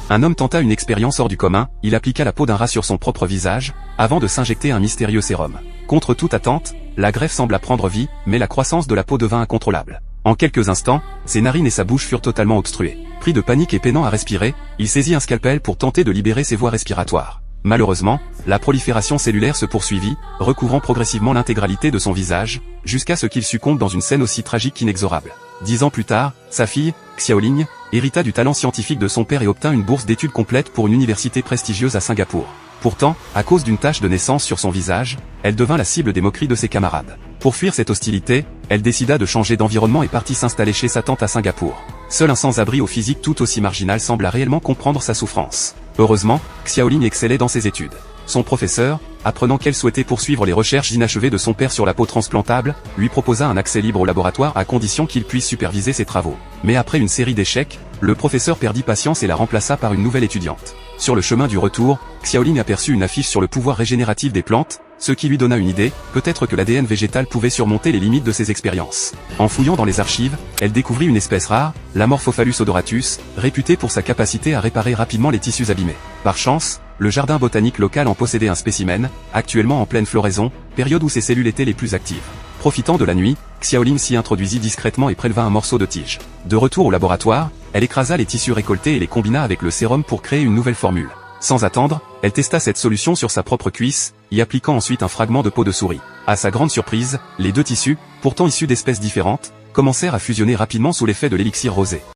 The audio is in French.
Un homme tenta une expérience hors du commun, il appliqua la peau d'un rat sur son propre visage, avant de s'injecter un mystérieux sérum. Contre toute attente, la greffe sembla prendre vie, mais la croissance de la peau devint incontrôlable. En quelques instants, ses narines et sa bouche furent totalement obstruées. Pris de panique et peinant à respirer, il saisit un scalpel pour tenter de libérer ses voies respiratoires. Malheureusement, la prolifération cellulaire se poursuivit, recouvrant progressivement l'intégralité de son visage, jusqu'à ce qu'il succombe dans une scène aussi tragique qu'inexorable. 10 ans plus tard, sa fille, Xiaoling, hérita du talent scientifique de son père et obtint une bourse d'études complète pour une université prestigieuse à Singapour. Pourtant, à cause d'une tache de naissance sur son visage, elle devint la cible des moqueries de ses camarades. Pour fuir cette hostilité, elle décida de changer d'environnement et partit s'installer chez sa tante à Singapour. Seul un sans-abri au physique tout aussi marginal sembla réellement comprendre sa souffrance. Heureusement, Xiaoling excellait dans ses études. Son professeur, apprenant qu'elle souhaitait poursuivre les recherches inachevées de son père sur la peau transplantable, lui proposa un accès libre au laboratoire à condition qu'il puisse superviser ses travaux. Mais après une série d'échecs, le professeur perdit patience et la remplaça par une nouvelle étudiante. Sur le chemin du retour, Xiaoling aperçut une affiche sur le pouvoir régénératif des plantes, ce qui lui donna une idée, peut-être que l'ADN végétal pouvait surmonter les limites de ses expériences. En fouillant dans les archives, elle découvrit une espèce rare, l'Amorphophallus odoratus, réputée pour sa capacité à réparer rapidement les tissus abîmés. Par chance, le jardin botanique local en possédait un spécimen, actuellement en pleine floraison, période où ses cellules étaient les plus actives. Profitant de la nuit, Xiaoling s'y introduisit discrètement et préleva un morceau de tige. De retour au laboratoire, elle écrasa les tissus récoltés et les combina avec le sérum pour créer une nouvelle formule. Sans attendre, elle testa cette solution sur sa propre cuisse, y appliquant ensuite un fragment de peau de souris. À sa grande surprise, les deux tissus, pourtant issus d'espèces différentes, commencèrent à fusionner rapidement sous l'effet de l'élixir rosé.